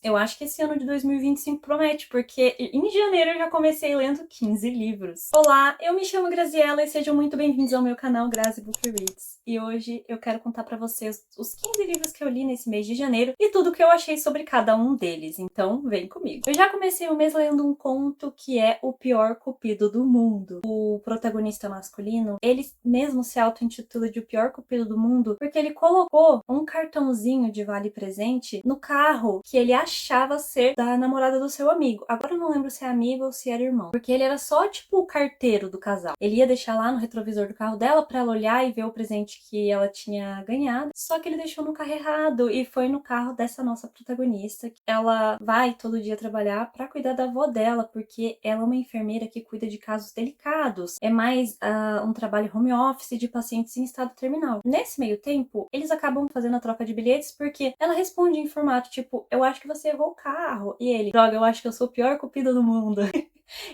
Eu acho que esse ano de 2025 promete, porque em janeiro eu já comecei lendo 15 livros. Olá, eu me chamo Graziela e sejam muito bem-vindos ao meu canal Grazi Book Reads. E hoje eu quero contar pra vocês os 15 livros que eu li nesse mês de janeiro e tudo o que eu achei sobre cada um deles, então vem comigo. Eu já comecei o mês lendo um conto que é O Pior Cupido do Mundo. O protagonista masculino, ele mesmo se auto-intitula de O Pior Cupido do Mundo porque ele colocou um cartãozinho de vale-presente no carro que ele achava ser da namorada do seu amigo. Agora eu não lembro se é amigo ou se era irmão, porque ele era só tipo o carteiro do casal. Ele ia deixar lá no retrovisor do carro dela pra ela olhar e ver o presente que ela tinha ganhado, só que ele deixou no carro errado e foi no carro dessa nossa protagonista. Ela vai todo dia trabalhar pra cuidar da avó dela, porque ela é uma enfermeira que cuida de casos delicados. É mais um trabalho home office de pacientes em estado terminal. Nesse meio tempo, eles acabam fazendo a troca de bilhetes porque ela responde em formato tipo, eu acho que você errou o carro. E ele, droga, eu acho que eu sou o pior cupido do mundo.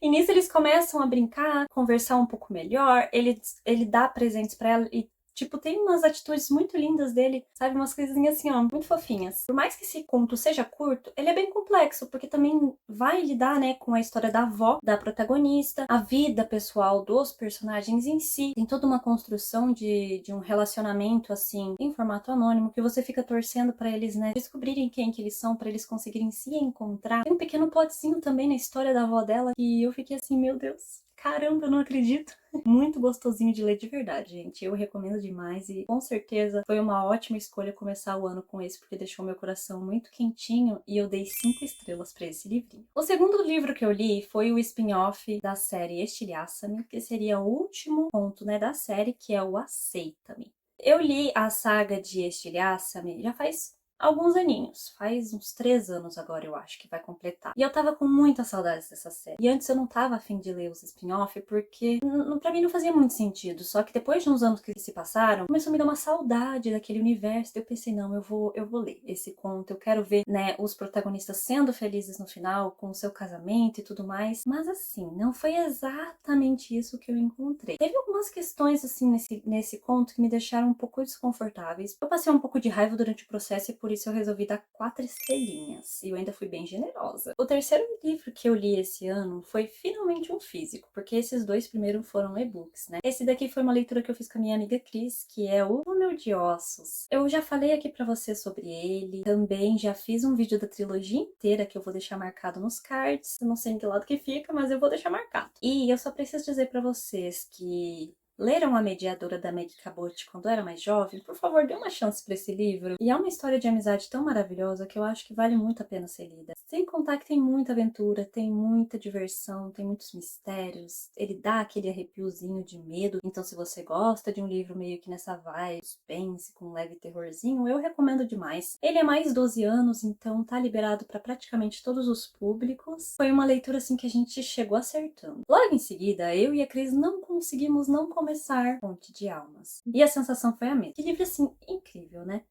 E nisso eles começam a brincar, conversar um pouco melhor, ele dá presentes pra ela e tipo, tem umas atitudes muito lindas dele, sabe? Umas coisinhas assim, ó, muito fofinhas. Por mais que esse conto seja curto, ele é bem complexo, porque também vai lidar, né, com a história da avó, da protagonista, a vida pessoal dos personagens em si. Tem toda uma construção de um relacionamento, assim, em formato anônimo, que você fica torcendo pra eles, né, descobrirem quem que eles são, pra eles conseguirem se encontrar. Tem um pequeno plotzinho também na história da avó dela, e eu fiquei assim, meu Deus, caramba, eu não acredito. Muito gostosinho de ler de verdade, gente. Eu recomendo demais e com certeza foi uma ótima escolha começar o ano com esse, porque deixou meu coração muito quentinho e eu dei 5 estrelas pra esse livrinho. O segundo livro que eu li foi o spin-off da série Estilhaça-me, que seria o último conto, né, da série, que é o Aceita-me. Eu li a saga de Estilhaça-me já faz alguns aninhos, faz uns 3 anos agora eu acho que vai completar. E eu tava com muita saudades dessa série. E antes eu não tava a fim de ler os spin-off porque pra mim não fazia muito sentido. Só que depois de uns anos que se passaram, começou a me dar uma saudade daquele universo. Eu pensei, não, eu vou ler esse conto. Eu quero ver, né, os protagonistas sendo felizes no final, com o seu casamento e tudo mais. Mas assim, não foi exatamente isso que eu encontrei. Teve algumas questões, assim, nesse conto que me deixaram um pouco desconfortáveis. Eu passei um pouco de raiva durante o processo e por isso eu resolvi dar 4 estrelinhas. E eu ainda fui bem generosa. O terceiro livro que eu li esse ano foi finalmente um físico, porque esses dois primeiros foram e-books, né? Esse daqui foi uma leitura que eu fiz com a minha amiga Cris, que é o Túnel de Ossos. Eu já falei aqui pra você sobre ele, também já fiz um vídeo da trilogia inteira que eu vou deixar marcado nos cards. Eu não sei em que lado que fica, mas eu vou deixar marcado. E eu só preciso dizer pra vocês que leram A Mediadora da Meg Cabot quando era mais jovem, por favor, dê uma chance para esse livro. E é uma história de amizade tão maravilhosa que eu acho que vale muito a pena ser lida. Sem contar que tem muita aventura, tem muita diversão, tem muitos mistérios. Ele dá aquele arrepiozinho de medo. Então, se você gosta de um livro meio que nessa vibe, suspense, com um leve terrorzinho, eu recomendo demais. Ele é mais 12 anos, então tá liberado para praticamente todos os públicos. Foi uma leitura assim que a gente chegou acertando. Logo em seguida, eu e a Cris não conseguimos não começar Ponte de Almas. E a sensação foi a mesma. Que livro assim incrível, né?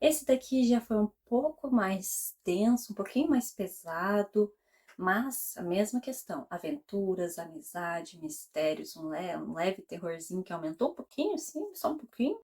Esse daqui já foi um pouco mais denso, um pouquinho mais pesado, mas a mesma questão. Aventuras, amizade, mistérios, um leve terrorzinho que aumentou um pouquinho, sim, só um pouquinho,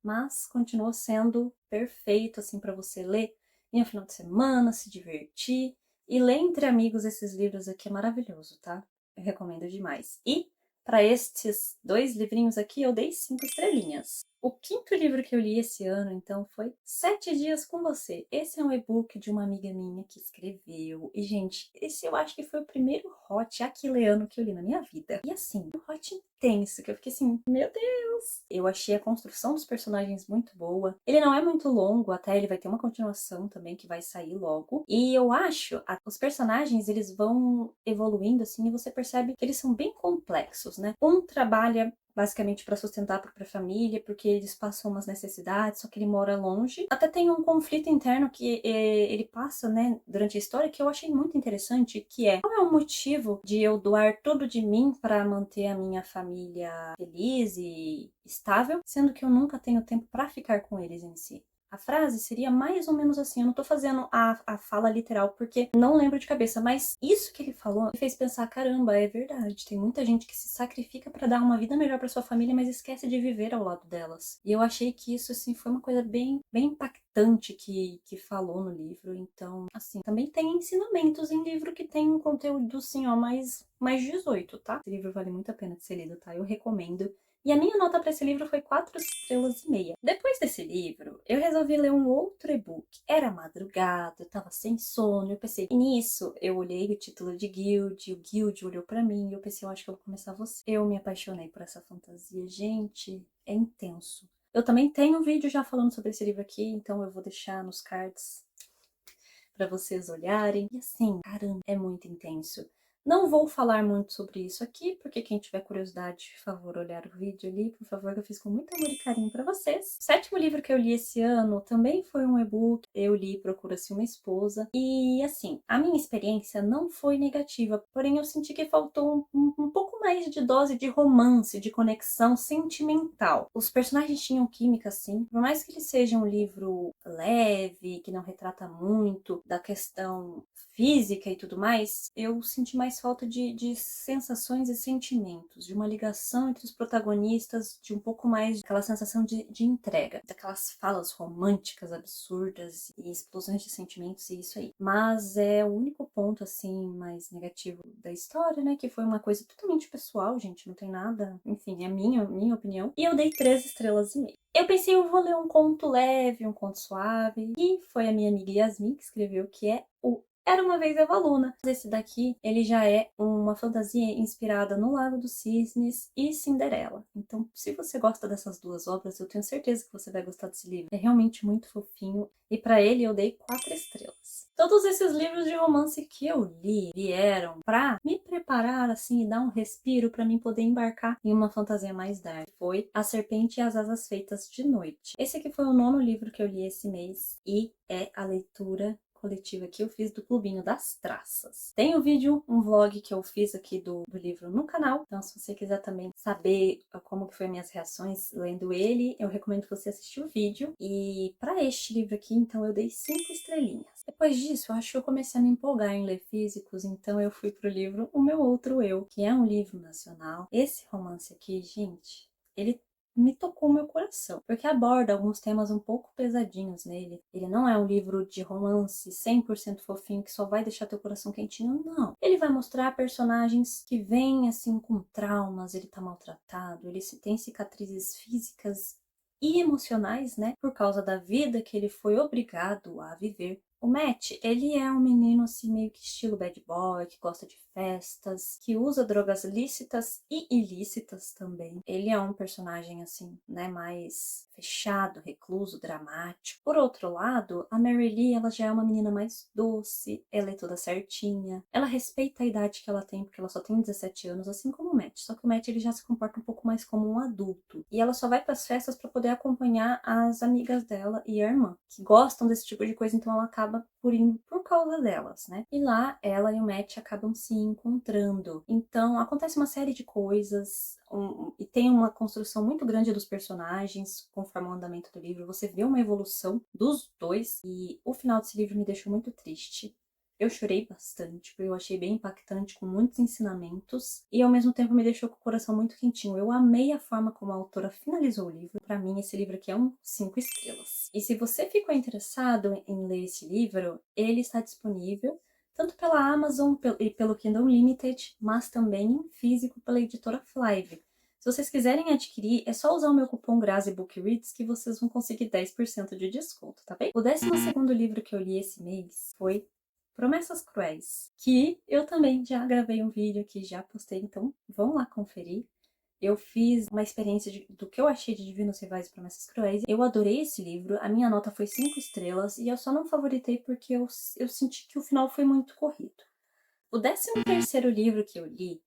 mas continuou sendo perfeito assim para você ler em um final de semana, se divertir e ler entre amigos. Esses livros aqui é maravilhoso, tá? Eu recomendo demais. E para estes dois livrinhos aqui eu dei 5 estrelinhas. O quinto livro que eu li esse ano, então, foi 7 Dias com Você. Esse é um e-book de uma amiga minha que escreveu. E, gente, esse eu acho que foi o primeiro hot aquileano que eu li na minha vida. E, assim, um hot intenso, que eu fiquei assim, meu Deus! Eu achei a construção dos personagens muito boa. Ele não é muito longo, até ele vai ter uma continuação também que vai sair logo. E eu acho, os personagens, eles vão evoluindo, assim, e você percebe que eles são bem complexos, né? Um trabalha basicamente para sustentar a própria família, porque eles passam umas necessidades, só que ele mora longe. Até tem um conflito interno que ele passa, né, durante a história, que eu achei muito interessante, que é: qual é o motivo de eu doar tudo de mim para manter a minha família feliz e estável, sendo que eu nunca tenho tempo para ficar com eles em si? A frase seria mais ou menos assim, eu não tô fazendo a fala literal, porque não lembro de cabeça, mas isso que ele falou me fez pensar, caramba, é verdade, tem muita gente que se sacrifica pra dar uma vida melhor pra sua família, mas esquece de viver ao lado delas. E eu achei que isso, assim, foi uma coisa bem impactante que falou no livro, então, assim, também tem ensinamentos em livro que tem um conteúdo, assim, ó, mais 18, tá? Esse livro vale muito a pena de ser lido, tá? Eu recomendo. E a minha nota para esse livro foi 4,5 estrelas. Depois desse livro, eu resolvi ler um outro e-book. Era madrugada, eu tava sem sono, eu pensei, e nisso eu olhei o título de Guild, o Guild olhou pra mim e eu pensei, eu acho que eu vou começar você. Eu me apaixonei por essa fantasia, gente, é intenso. Eu também tenho um vídeo já falando sobre esse livro aqui, então eu vou deixar nos cards para vocês olharem. E assim, caramba, é muito intenso. Não vou falar muito sobre isso aqui, porque quem tiver curiosidade, por favor, olhar o vídeo ali, por favor, que eu fiz com muito amor e carinho para vocês. O sétimo livro que eu li esse ano também foi um e-book. Eu li Procura-se uma Esposa. E, assim, a minha experiência não foi negativa, porém eu senti que faltou um pouco mais de dose de romance, de conexão sentimental. Os personagens tinham química, sim. Por mais que ele seja um livro leve, que não retrata muito da questão física e tudo mais, eu senti mais falta de sensações e sentimentos, de uma ligação entre os protagonistas, de um pouco mais aquela sensação de entrega, daquelas falas românticas, absurdas e explosões de sentimentos e isso aí. Mas é o único ponto, assim, mais negativo da história, né, que foi uma coisa totalmente pessoal, gente, não tem nada, enfim, é minha opinião. E eu dei 3,5 estrelas. Eu pensei, eu vou ler um conto leve, um conto suave, e foi a minha amiga Yasmin que escreveu, que é o Era Uma Vez Eva Luna. Esse daqui, ele já é uma fantasia inspirada no Lago dos Cisnes e Cinderela. Então, se você gosta dessas duas obras, eu tenho certeza que você vai gostar desse livro. É realmente muito fofinho. E para ele eu dei 4 estrelas. Todos esses livros de romance que eu li vieram pra me preparar, assim, e dar um respiro para mim poder embarcar em uma fantasia mais dark. Foi A Serpente e as Asas Feitas de Noite. Esse aqui foi o 9º livro que eu li esse mês e é a leitura coletiva que eu fiz do Clubinho das Traças. Tem um vídeo, um vlog que eu fiz aqui do livro no canal, então se você quiser também saber como que foi minhas reações lendo ele, eu recomendo você assistir o vídeo. E para este livro aqui, então, eu dei 5 estrelinhas. Depois disso, eu acho que eu comecei a me empolgar em ler físicos, então eu fui pro livro O Meu Outro Eu, que é um livro nacional. Esse romance aqui, gente, ele me tocou meu coração, porque aborda alguns temas um pouco pesadinhos nele. Ele não é um livro de romance 100% fofinho que só vai deixar teu coração quentinho, não. Ele vai mostrar personagens que vêm assim com traumas, ele tá maltratado, ele tem cicatrizes físicas e emocionais, né, por causa da vida que ele foi obrigado a viver. O Matt, ele é um menino assim meio que estilo bad boy, que gosta de festas, que usa drogas lícitas e ilícitas também. Ele é um personagem assim, né, mais fechado, recluso, dramático. Por outro lado, a Mary Lee, ela já é uma menina mais doce, ela é toda certinha, ela respeita a idade que ela tem, porque ela só tem 17 anos, assim como o Matt. Só que o Matt, ele já se comporta um pouco mais como um adulto. E ela só vai para as festas para poder acompanhar as amigas dela e a irmã, que gostam desse tipo de coisa, então ela acaba por indo por causa delas, né? E lá, ela e o Matt acabam se encontrando. Então, acontece uma série de coisas, e tem uma construção muito grande dos personagens, conforme o andamento do livro. Você vê uma evolução dos dois, e o final desse livro me deixou muito triste. Eu chorei bastante, porque eu achei bem impactante, com muitos ensinamentos, e ao mesmo tempo me deixou com o coração muito quentinho. Eu amei a forma como a autora finalizou o livro. Para mim, esse livro aqui é um 5 estrelas. E se você ficou interessado em ler esse livro, ele está disponível tanto pela Amazon e pelo Kindle Unlimited, mas também em físico pela editora Flive. Se vocês quiserem adquirir, é só usar o meu cupom GraziBookReads que vocês vão conseguir 10% de desconto, tá bem? O 12º livro que eu li esse mês foi Promessas Cruéis, que eu também já gravei um vídeo aqui, já postei, então vão lá conferir. Eu fiz uma experiência do que eu achei de Divinos Rivais e Promessas Cruéis. Eu adorei esse livro, a minha nota foi 5 estrelas e eu só não favoritei porque eu senti que o final foi muito corrido. O 13º livro que eu li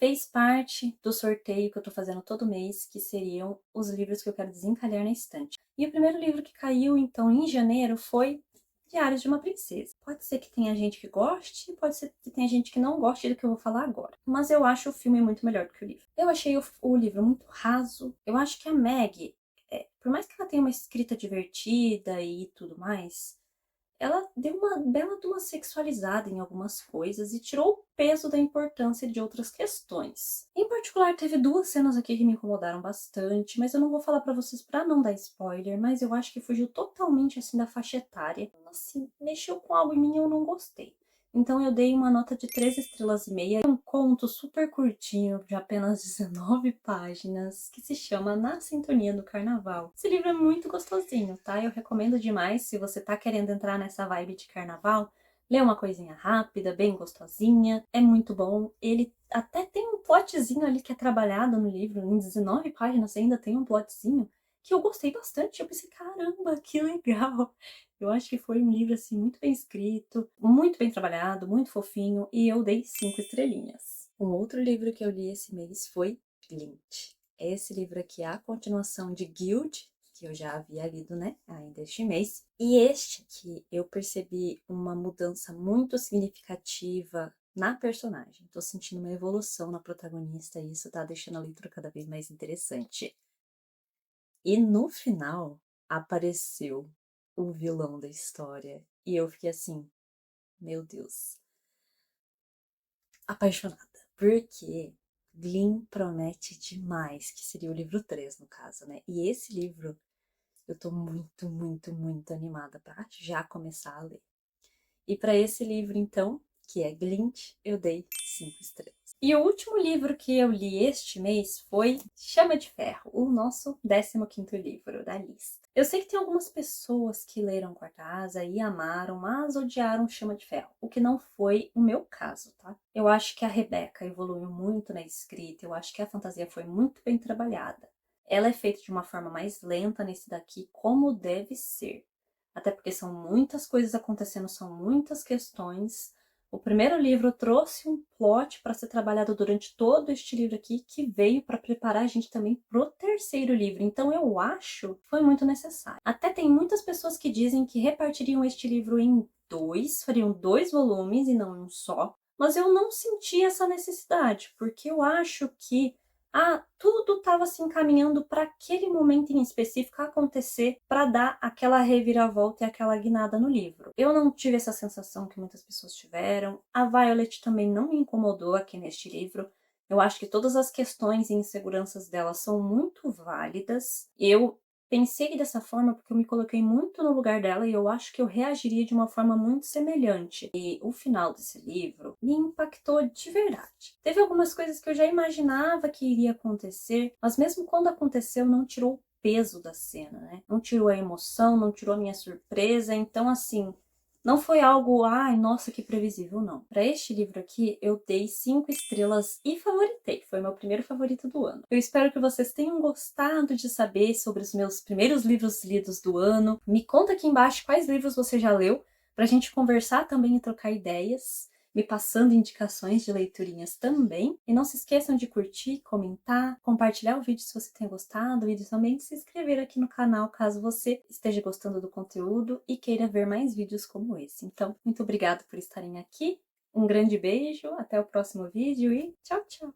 fez parte do sorteio que eu tô fazendo todo mês, que seriam os livros que eu quero desencalhar na estante. E o primeiro livro que caiu, então, em janeiro foi Diários de uma Princesa. Pode ser que tenha gente que goste, pode ser que tenha gente que não goste do que eu vou falar agora. Mas eu acho o filme muito melhor do que o livro. Eu achei o livro muito raso. Eu acho que a Meg, por mais que ela tenha uma escrita divertida e tudo mais, ela deu uma bela de uma sexualizada em algumas coisas e tirou o peso da importância de outras questões. Em particular, teve duas cenas aqui que me incomodaram bastante, mas eu não vou falar pra vocês pra não dar spoiler, mas eu acho que fugiu totalmente assim da faixa etária. Assim, mexeu com algo em mim e eu não gostei. Então eu dei uma nota de 3,5 estrelas. Um conto super curtinho, de apenas 19 páginas, que se chama Na Sintonia do Carnaval. Esse livro é muito gostosinho, tá? Eu recomendo demais se você tá querendo entrar nessa vibe de carnaval. Lê uma coisinha rápida, bem gostosinha, é muito bom. Ele até tem um plotzinho ali que é trabalhado no livro, em 19 páginas ainda tem um plotzinho que eu gostei bastante. Eu pensei, caramba, que legal! Eu acho que foi um livro, assim, muito bem escrito, muito bem trabalhado, muito fofinho, e eu dei 5 estrelinhas. Um outro livro que eu li esse mês foi Glint. Esse livro aqui é a continuação de Guild, que eu já havia lido, né, ainda este mês. E este aqui, eu percebi uma mudança muito significativa na personagem. Tô sentindo uma evolução na protagonista e isso tá deixando a leitura cada vez mais interessante. E no final apareceu o vilão da história. E eu fiquei assim, meu Deus, apaixonada. Porque Glyn promete demais, que seria o livro 3 no caso, né? E esse livro eu tô muito, muito, muito animada pra já começar a ler. E para esse livro, então, que é Glint, eu dei 5 estrelas. E o último livro que eu li este mês foi Chama de Ferro, o nosso 15º livro da lista. Eu sei que tem algumas pessoas que leram Quarta Asa e amaram, mas odiaram Chama de Ferro, o que não foi o meu caso, tá? Eu acho que a Rebeca evoluiu muito na escrita, eu acho que a fantasia foi muito bem trabalhada. Ela é feita de uma forma mais lenta nesse daqui, como deve ser. Até porque são muitas coisas acontecendo, são muitas questões. O primeiro livro trouxe um plot para ser trabalhado durante todo este livro aqui, que veio para preparar a gente também pro terceiro livro. Então eu acho que foi muito necessário. Até tem muitas pessoas que dizem que repartiriam este livro em dois, fariam 2 volumes e não um só. Mas eu não senti essa necessidade, porque eu acho que tudo estava se encaminhando para aquele momento em específico acontecer para dar aquela reviravolta e aquela guinada no livro. Eu não tive essa sensação que muitas pessoas tiveram. A Violet também não me incomodou aqui neste livro. Eu acho que todas as questões e inseguranças dela são muito válidas. Eu pensei dessa forma porque eu me coloquei muito no lugar dela e eu acho que eu reagiria de uma forma muito semelhante. E o final desse livro me impactou de verdade. Teve algumas coisas que eu já imaginava que iria acontecer, mas mesmo quando aconteceu, não tirou o peso da cena, né? Não tirou a emoção, não tirou a minha surpresa. Então, assim, não foi algo, ai, nossa, que previsível, não. Para este livro aqui, eu dei 5 estrelas e favoritei. Foi meu primeiro favorito do ano. Eu espero que vocês tenham gostado de saber sobre os meus primeiros livros lidos do ano. Me conta aqui embaixo quais livros você já leu, pra gente conversar também e trocar ideias, me passando indicações de leiturinhas também. E não se esqueçam de curtir, comentar, compartilhar o vídeo se você tem gostado e também de se inscrever aqui no canal caso você esteja gostando do conteúdo e queira ver mais vídeos como esse. Então, muito obrigada por estarem aqui, um grande beijo, até o próximo vídeo e tchau, tchau!